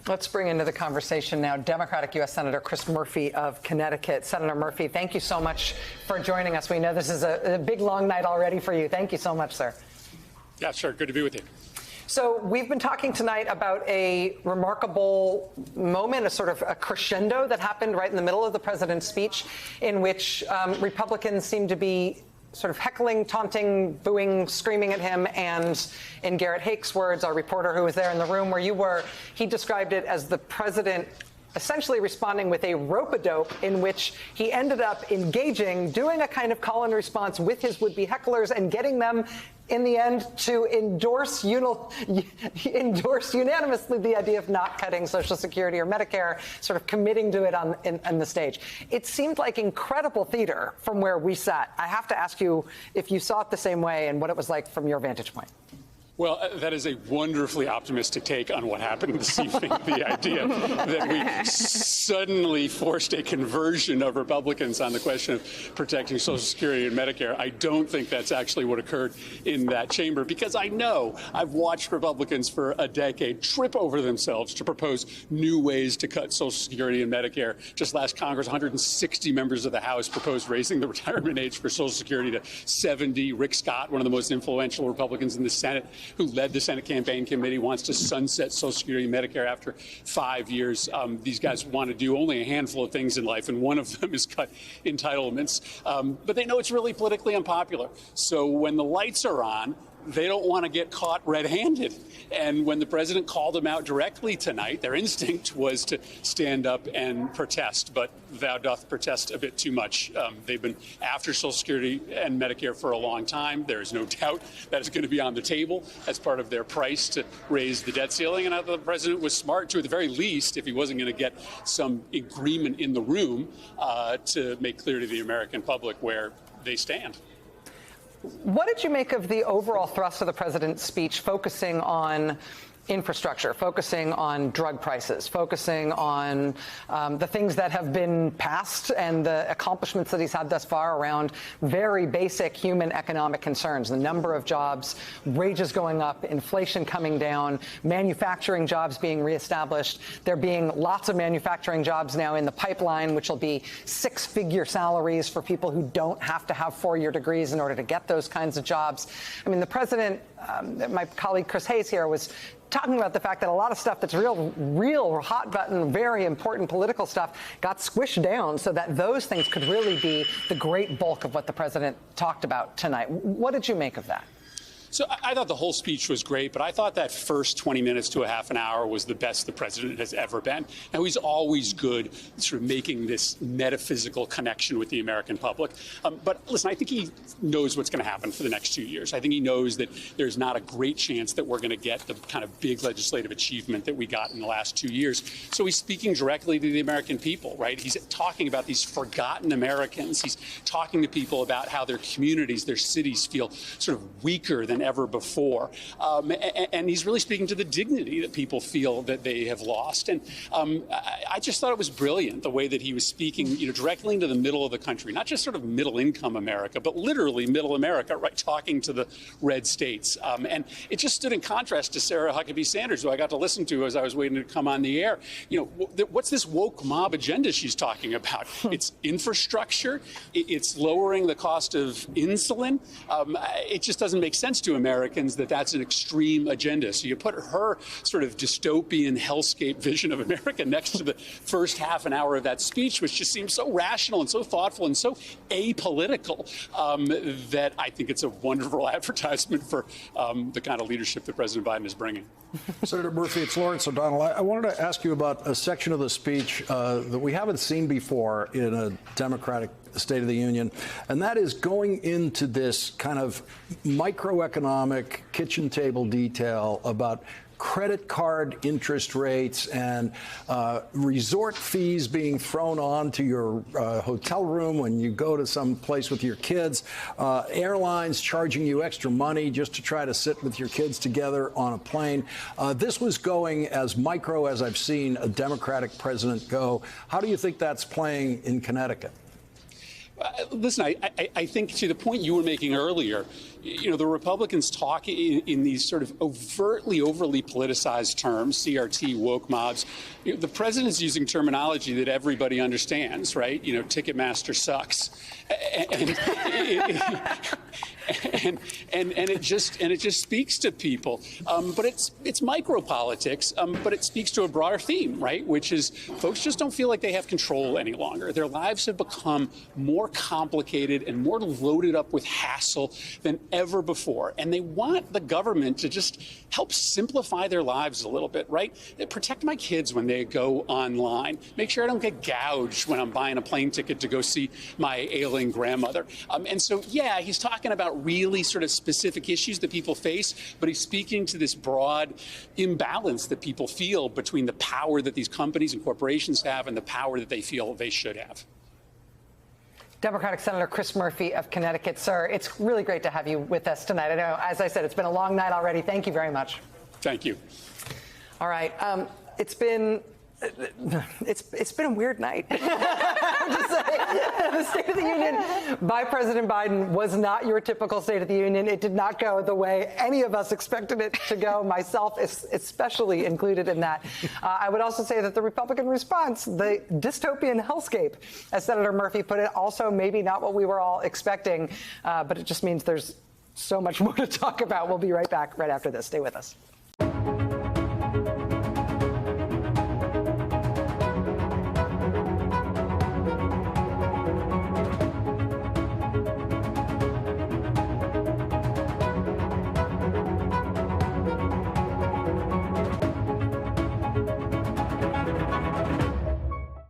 Let's bring into the conversation now Democratic U.S. Senator Chris Murphy of Connecticut. Senator Murphy, thank you so much for joining us. We know this is a big, long night already for you. Thank you so much, sir. Yeah, sure. Good to be with you. So we've been talking tonight about a remarkable moment, a sort of a crescendo that happened right in the middle of the president's speech, in which Republicans seem to be sort of heckling, taunting, booing, screaming at him. And in Garrett Hake's words, our reporter who was there in the room where you were, he described it as the president essentially responding with a rope-a-dope in which he ended up engaging, doing a kind of call and response with his would-be hecklers and getting them in the end to endorse unanimously the idea of not cutting Social Security or Medicare, sort of committing to it on the stage. It seemed like incredible theater from where we sat. I have to ask you if you saw it the same way and what it was like from your vantage point. Well, that is a wonderfully optimistic take on what happened this evening. The idea that we suddenly forced a conversion of Republicans on the question of protecting Social Security and Medicare. I don't think that's actually what occurred in that chamber, because I know I've watched Republicans for a decade trip over themselves to propose new ways to cut Social Security and Medicare. Just last Congress, 160 members of the House proposed raising the retirement age for Social Security to 70. Rick Scott, one of the most influential Republicans in the Senate, who led the Senate Campaign Committee, wants to sunset Social Security and Medicare after 5 years. These guys want to do only a handful of things in life, and one of them is cut entitlements. But they know it's really politically unpopular. So when the lights are on, they don't want to get caught red-handed. And when the president called them out directly tonight, their instinct was to stand up and protest. But thou doth protest a bit too much. They've been after Social Security and Medicare for a long time. There is no doubt that is going to be on the table as part of their price to raise the debt ceiling. And I thought the president was smart to, at the very least, if he wasn't going to get some agreement in the room, to make clear to the American public where they stand. What did you make of the overall thrust of the president's speech, focusing on infrastructure, focusing on drug prices, focusing on the things that have been passed and the accomplishments that he's had thus far around very basic human economic concerns, the number of jobs, wages going up, inflation coming down, manufacturing jobs being reestablished, there being lots of manufacturing jobs now in the pipeline, which will be six-figure salaries for people who don't have to have four-year degrees in order to get those kinds of jobs. I mean, the president, my colleague Chris Hayes here, was talking about the fact that a lot of stuff that's real hot button, very important political stuff got squished down so that those things could really be the great bulk of what the president talked about tonight. What did you make of that? So I thought the whole speech was great, but I thought that first 20 minutes to a half an hour was the best the president has ever been. Now, he's always good sort of making this metaphysical connection with the American public. But listen, I think he knows what's going to happen for the next 2 years. I think he knows that there's not a great chance that we're going to get the kind of big legislative achievement that we got in the last 2 years. So he's speaking directly to the American people, right? He's talking about these forgotten Americans. He's talking to people about how their communities, their cities feel sort of weaker than ever before. And he's really speaking to the dignity that people feel that they have lost. And I just thought it was brilliant the way that he was speaking, directly into the middle of the country, not just sort of middle income America, but literally middle America, right, talking to the red states. And it just stood in contrast to Sarah Huckabee Sanders, who I got to listen to as I was waiting to come on the air. What's this woke mob agenda she's talking about? It's infrastructure. It's lowering the cost of insulin. It just doesn't make sense to Americans that that's an extreme agenda. So you put her sort of dystopian hellscape vision of America next to the first half an hour of that speech, which just seems so rational and so thoughtful and so apolitical, that I think it's a wonderful advertisement for the kind of leadership that President Biden is bringing. Senator Murphy, it's Lawrence O'Donnell. I wanted to ask you about a section of the speech that we haven't seen before in a Democratic State of the Union, and that is going into this kind of microeconomic kitchen table detail about credit card interest rates and resort fees being thrown on to your hotel room when you go to some place with your kids, airlines charging you extra money just to try to sit with your kids together on a plane. This was going as micro as I've seen a Democratic president go. How do you think that's playing in Connecticut? Listen, I think to the point you were making earlier, the Republicans talk in these sort of overly politicized terms, CRT, woke mobs. The president's using terminology that everybody understands, right? Ticketmaster sucks. And it just speaks to people. But it's micro politics, but it speaks to a broader theme, right? Which is folks just don't feel like they have control any longer. Their lives have become more complicated and more loaded up with hassle than ever before. And they want the government to just help simplify their lives a little bit, right? Protect my kids when they go online. Make sure I don't get gouged when I'm buying a plane ticket to go see my ailing grandmother. And so, yeah, he's talking about really sort of specific issues that people face, but he's speaking to this broad imbalance that people feel between the power that these companies and corporations have and the power that they feel they should have. Democratic Senator Chris Murphy of Connecticut. Sir, it's really great to have you with us tonight. I know, as I said, it's been a long night already. Thank you very much. Thank you. All right. It's been a weird night. The State of the Union by President Biden was not your typical State of the Union. It did not go the way any of us expected it to go, myself especially included in that. I would also say that the Republican response, the dystopian hellscape, as Senator Murphy put it, also maybe not what we were all expecting, but it just means there's so much more to talk about. We'll be right back right after this. Stay with us.